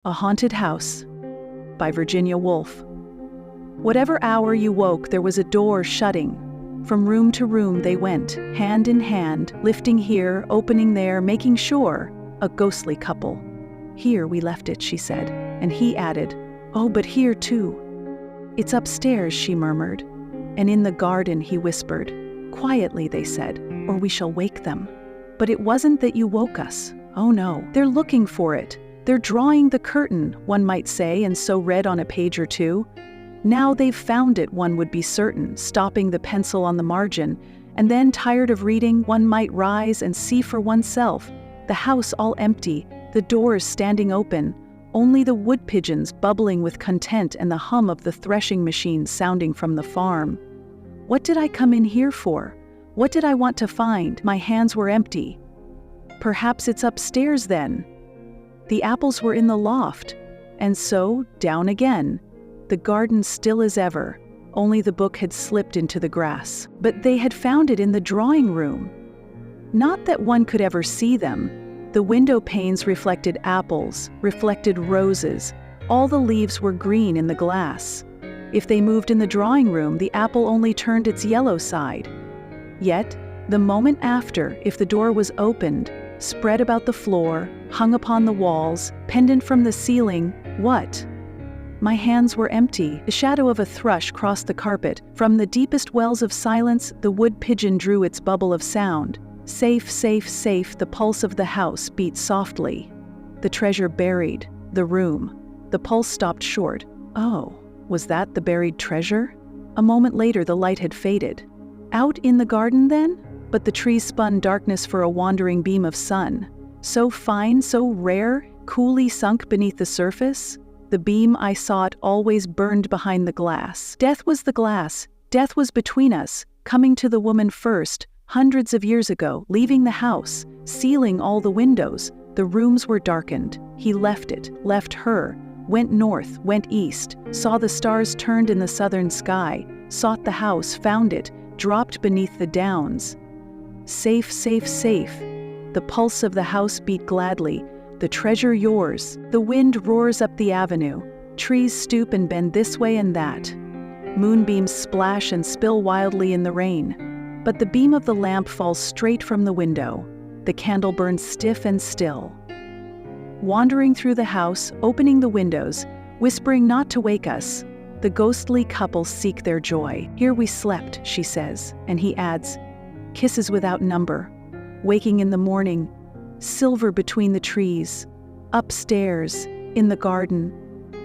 A Haunted House by Virginia Woolf. Whatever hour you woke, there was a door shutting. From room to room they went, hand in hand, lifting here, opening there, making sure. A ghostly couple. Here we left it, she said, and he added, oh, but here too. It's upstairs, she murmured, and in the garden, he whispered. Quietly, they said, or we shall wake them. But it wasn't that you woke us. Oh no, they're looking for it. They're drawing the curtain, one might say, and so read on a page or two. Now they've found it, one would be certain, stopping the pencil on the margin, and then, tired of reading, one might rise and see for oneself, the house all empty, the doors standing open, only the wood pigeons bubbling with content and the hum of the threshing machine sounding from the farm. What did I come in here for? What did I want to find? My hands were empty. Perhaps it's upstairs then. The apples were in the loft, and so, down again. The garden still as ever, only the book had slipped into the grass. But they had found it in the drawing room. Not that one could ever see them. The window panes reflected apples, reflected roses. All the leaves were green in the glass. If they moved in the drawing room, the apple only turned its yellow side. Yet, the moment after, if the door was opened, spread about the floor, hung upon the walls, pendant from the ceiling, what? My hands were empty. The shadow of a thrush crossed the carpet. From the deepest wells of silence, the wood pigeon drew its bubble of sound. Safe, safe, safe, the pulse of the house beat softly. The treasure buried, the room. The pulse stopped short. Oh, was that the buried treasure? A moment later, the light had faded. Out in the garden, then? But the trees spun darkness for a wandering beam of sun. So fine, so rare, coolly sunk beneath the surface. The beam, I saw it, always burned behind the glass. Death was the glass. Death was between us, coming to the woman first, hundreds of years ago, leaving the house, sealing all the windows. The rooms were darkened. He left it, left her, went north, went east, saw the stars turned in the southern sky, sought the house, found it, dropped beneath the downs. Safe, safe, safe. The pulse of the house beat gladly. The treasure yours. The wind roars up the avenue. Trees stoop and bend this way and that. Moonbeams splash and spill wildly in the rain. But the beam of the lamp falls straight from the window. The candle burns stiff and still. Wandering through the house, opening the windows, whispering not to wake us, the ghostly couple seek their joy. Here we slept, she says, and he adds, kisses without number. Waking in the morning, silver between the trees, upstairs, in the garden.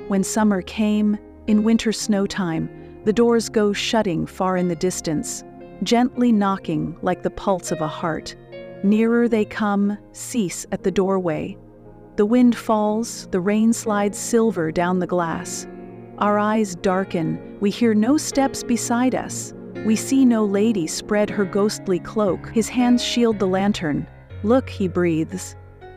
When summer came, in winter snow time, the doors go shutting far in the distance, gently knocking like the pulse of a heart. Nearer they come, cease at the doorway. The wind falls, the rain slides silver down the glass. Our eyes darken, we hear no steps beside us. We see no lady spread her ghostly cloak. His hands shield the lantern. Look, he breathes.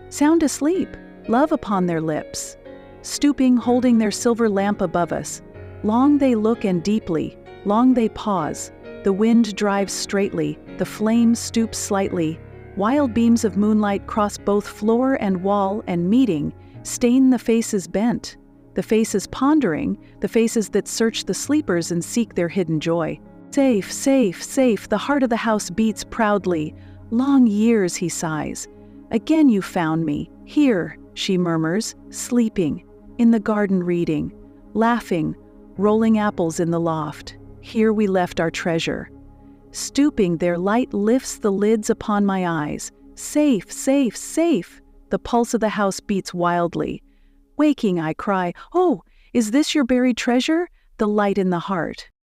Sound asleep, love upon their lips. Stooping, holding their silver lamp above us. Long they look and deeply, long they pause. The wind drives straightly, the flame stoops slightly. Wild beams of moonlight cross both floor and wall and meeting, stain the faces bent. The faces pondering, the faces that search the sleepers and seek their hidden joy. Safe, safe, safe, the heart of the house beats proudly. Long years, he sighs. Again you found me. Here, she murmurs, sleeping, in the garden reading, laughing, rolling apples in the loft. Here we left our treasure. Stooping, their light lifts the lids upon my eyes. Safe, safe, safe. The pulse of the house beats wildly. Waking, I cry, oh, is this your buried treasure? The light in the heart.